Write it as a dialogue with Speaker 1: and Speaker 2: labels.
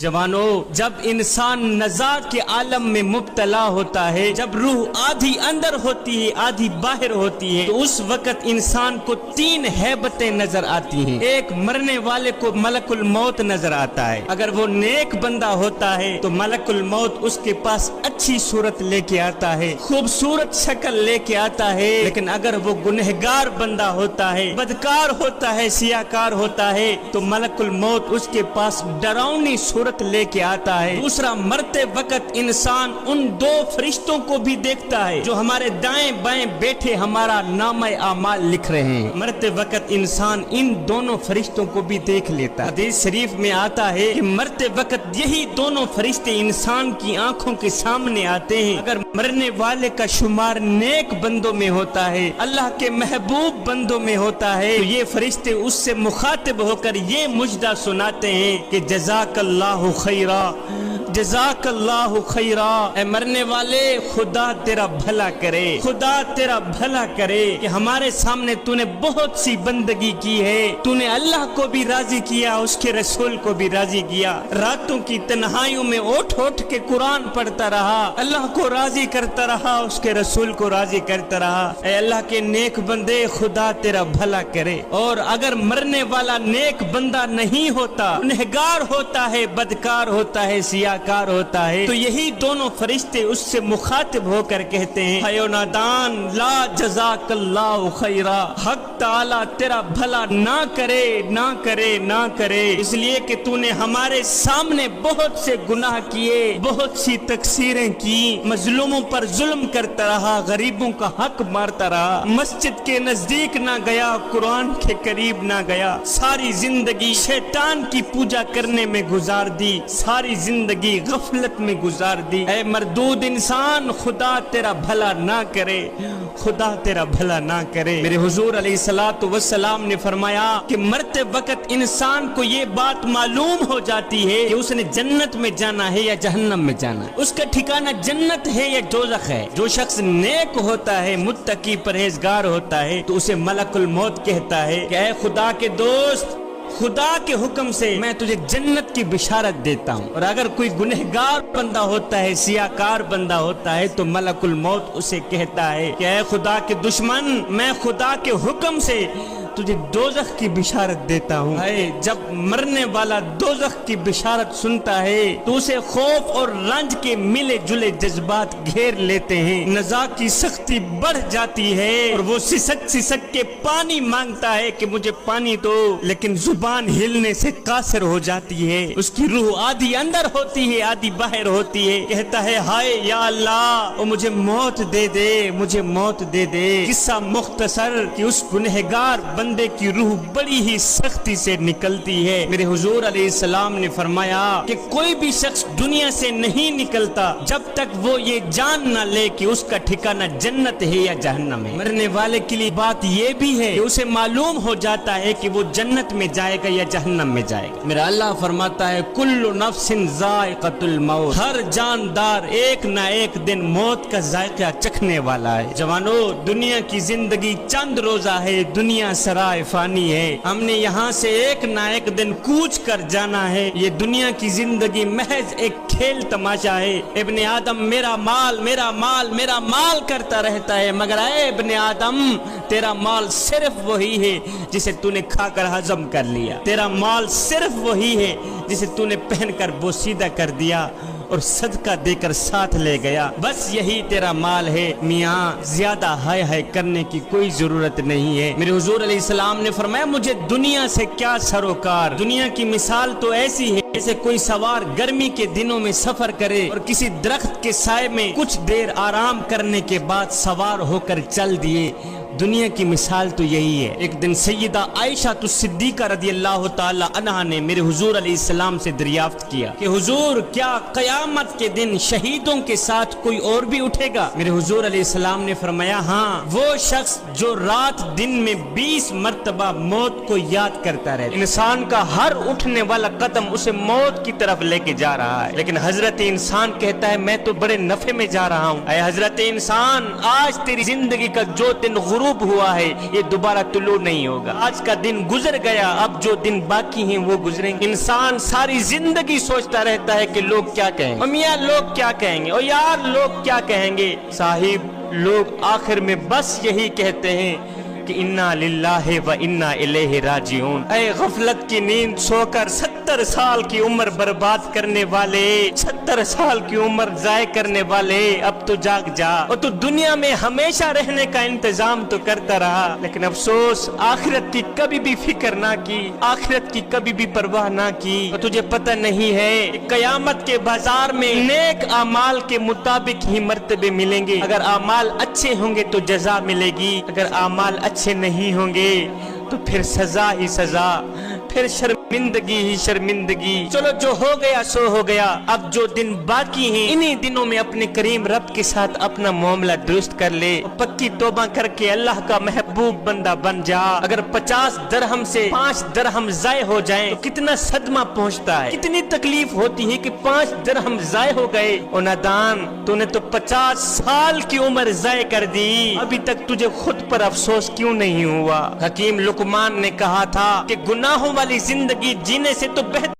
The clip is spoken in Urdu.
Speaker 1: جوانوں، جب انسان نزاع کے عالم میں مبتلا ہوتا ہے، جب روح آدھی اندر ہوتی ہے آدھی باہر ہوتی ہے، تو اس وقت انسان کو تین ہیبتیں نظر آتی ہیں۔ ایک، مرنے والے کو ملک الموت نظر آتا ہے۔ اگر وہ نیک بندہ ہوتا ہے تو ملک الموت اس کے پاس اچھی صورت لے کے آتا ہے، خوبصورت شکل لے کے آتا ہے۔ لیکن اگر وہ گنہگار بندہ ہوتا ہے، بدکار ہوتا ہے، سیاکار ہوتا ہے، تو ملک الموت اس کے پاس ڈراؤنی صورت لے کے آتا ہے۔ دوسرا، مرتے وقت انسان ان دو فرشتوں کو بھی دیکھتا ہے جو ہمارے دائیں بائیں بیٹھے ہمارا نامہ اعمال لکھ رہے ہیں۔ مرتے وقت انسان ان دونوں فرشتوں کو بھی دیکھ لیتا ہے۔ حدیث شریف میں آتا ہے کہ مرتے وقت یہی دونوں فرشتے انسان کی آنکھوں کے سامنے آتے ہیں۔ اگر مرنے والے کا شمار نیک بندوں میں ہوتا ہے، اللہ کے محبوب بندوں میں ہوتا ہے، تو یہ فرشتے اس سے مخاطب ہو کر یہ مجدہ سناتے ہیں کہ جزاک اللہ خیرا، جزاک اللہ خیرا، اے مرنے والے خدا تیرا بھلا کرے، خدا تیرا بھلا کرے کہ ہمارے سامنے تو نے بہت سی بندگی کی ہے، تو نے اللہ کو بھی راضی کیا، اس کے رسول کو بھی راضی کیا، راتوں کی تنہائیوں میں اٹھ اٹھ کے قرآن پڑھتا رہا، اللہ کو راضی کرتا رہا، اس کے رسول کو راضی کرتا رہا۔ اے اللہ کے نیک بندے خدا تیرا بھلا کرے۔ اور اگر مرنے والا نیک بندہ نہیں ہوتا، گنہگار ہوتا ہے، بدکار ہوتا ہے، سیاکار ہوتا ہے، تو یہی دونوں فرشتے اس سے مخاطب ہو کر کہتے ہیں اے نادان، لا جزاک اللہ خیرا، حق تعالی تیرا بھلا نہ کرے، نہ کرے، نہ کرے، اس لیے کہ تو نے ہمارے سامنے بہت سے گناہ کیے، بہت سی تقصیریں کی، مظلوموں پر ظلم کرتا رہا، غریبوں کا حق مارتا رہا، مسجد کے نزدیک نہ گیا، قرآن کے قریب نہ گیا، ساری زندگی شیطان کی پوجا کرنے میں گزار دی، ساری زندگی غفلت میں گزار دی۔ اے مردود انسان، خدا تیرا بھلا نہ کرے، خدا تیرا بھلا نہ کرے۔ میرے حضور علیہ الصلوۃ والسلام نے فرمایا کہ مرتے وقت انسان کو یہ بات معلوم ہو جاتی ہے کہ اس نے جنت میں جانا ہے یا جہنم میں جانا ہے، اس کا ٹھکانہ جنت ہے یا دوزخ ہے۔ جو شخص نیک ہوتا ہے، متقی پرہیزگار ہوتا ہے، تو اسے ملک الموت کہتا ہے کہ اے خدا کے دوست، خدا کے حکم سے میں تجھے جنت کی بشارت دیتا ہوں۔ اور اگر کوئی گنہگار بندہ ہوتا ہے، سیاکار بندہ ہوتا ہے، تو ملک الموت اسے کہتا ہے کہ اے خدا کے دشمن، میں خدا کے حکم سے تجھے دوزخ کی بشارت دیتا ہوں۔ جب مرنے والا دوزخ کی بشارت سنتا ہے تو اسے خوف اور رنج کے ملے جلے جذبات گھیر لیتے ہیں، نزاع کی سختی بڑھ جاتی ہے اور وہ سسک سسک کے پانی مانگتا ہے کہ مجھے پانی دو، لیکن زبان ہلنے سے قاصر ہو جاتی ہے، اس کی روح آدھی اندر ہوتی ہے آدھی باہر ہوتی ہے، کہتا ہے ہائے یا اللہ، او مجھے موت دے دے، مجھے موت دے دے۔ قصہ مختصر کہ اس گنہگار بندے کی روح بڑی ہی سختی سے نکلتی ہے۔ میرے حضور علیہ السلام نے فرمایا کہ کوئی بھی شخص دنیا سے نہیں نکلتا جب تک وہ یہ جان نہ لے کہ اس کا ٹھکانہ جنت ہے یا جہنم ہے۔ مرنے والے کے لیے بات یہ بھی ہے کہ اسے معلوم ہو جاتا ہے کہ وہ جنت میں جائے گا یا جہنم میں جائے گا۔ میرا اللہ فرماتا ہے کل نفس ذائقۃ الموت، ہر جاندار ایک نہ ایک دن موت کا ذائقہ چکھنے والا ہے۔ جوانو، دنیا کی زندگی چند روزہ ہے، دنیا سرائے فانی ہے، ہم نے یہاں سے ایک نہ ایک دن کوچ کر جانا ہے۔ یہ دنیا کی زندگی محض ایک کھیل تماشا ہے۔ ابن آدم میرا مال، میرا مال، میرا مال کرتا رہتا ہے، مگر اے ابن آدم، تیرا مال صرف وہی ہے جسے تو نے کھا کر ہضم کر لیا، تیرا مال صرف وہی ہے جسے تو نے پہن کر بوسیدہ کر دیا اور صدقہ دے کر ساتھ لے گیا، بس یہی تیرا مال ہے۔ میاں، زیادہ ہائے ہائے کرنے کی کوئی ضرورت نہیں ہے۔ میرے حضور علیہ السلام نے فرمایا مجھے دنیا سے کیا سروکار۔ دنیا کی مثال تو ایسی ہے جیسے کوئی سوار گرمی کے دنوں میں سفر کرے اور کسی درخت کے سائے میں کچھ دیر آرام کرنے کے بعد سوار ہو کر چل دیے۔ دنیا کی مثال تو یہی ہے۔ ایک دن سیدہ عائشہ صدیقہ رضی اللہ تعالی عنہا نے میرے حضور علیہ السلام سے دریافت کیا کہ حضور، کیا قیامت کے دن شہیدوں کے ساتھ کوئی اور بھی اٹھے گا؟ میرے حضور علیہ السلام نے فرمایا ہاں، وہ شخص جو رات دن میں 20 مرتبہ موت کو یاد کرتا رہے۔ انسان کا ہر اٹھنے والا قدم اسے موت کی طرف لے کے جا رہا ہے، لیکن حضرت انسان کہتا ہے میں تو بڑے نفع میں جا رہا ہوں۔ اے حضرت انسان، آج تیری زندگی کا جو دن غروب غروب ہوا ہے یہ دوبارہ طلوع نہیں ہوگا. آج کا دن گزر گیا, اب جو دن باقی ہیں وہ گزریں گے. انسان ساری زندگی سوچتا رہتا ہے کہ لوگ کیا کہیں گے, میاں لوگ کیا کہیں گے, اور یار لوگ کیا کہیں گے. صاحب لوگ آخر میں بس یہی کہتے ہیں کہ انا للہ و انا الیہ راجعون. اے غفلت کی نیند سو کر 70 سال کی عمر برباد کرنے والے, 70 سال کی عمر ضائع کرنے والے, اب تو جاگ جا. اور تو دنیا میں ہمیشہ رہنے کا انتظام تو کرتا رہا, لیکن افسوس آخرت کی کبھی بھی فکر نہ کی, آخرت کی کبھی بھی پرواہ نہ کی. اور تجھے پتہ نہیں ہے قیامت کے بازار میں نیک اعمال کے مطابق ہی مرتبے ملیں گے. اگر اعمال اچھے ہوں گے تو جزا ملے گی, اگر اعمال اچھے نہیں ہوں گے تو پھر سزا ہی سزا, پھر شرمندگی ہی شرمندگی. چلو جو ہو گیا سو ہو گیا, اب جو دن باقی ہیں انہی دنوں میں اپنے کریم رب کے ساتھ اپنا معاملہ درست کر لے, پکی توبہ کر کے اللہ کا محبوب بندہ بن جا. اگر 50 درہم سے 5 درہم ضائع ہو جائیں تو کتنا صدمہ پہنچتا ہے, کتنی تکلیف ہوتی ہے کہ 5 درہم ضائع ہو گئے. اور نادان تو نے تو 50 سال کی عمر ضائع کر دی, ابھی تک تجھے خود پر افسوس کیوں نہیں ہوا. حکیم لقمان نے کہا تھا کہ گناہوں والی زندگی جینے سے تو بہتر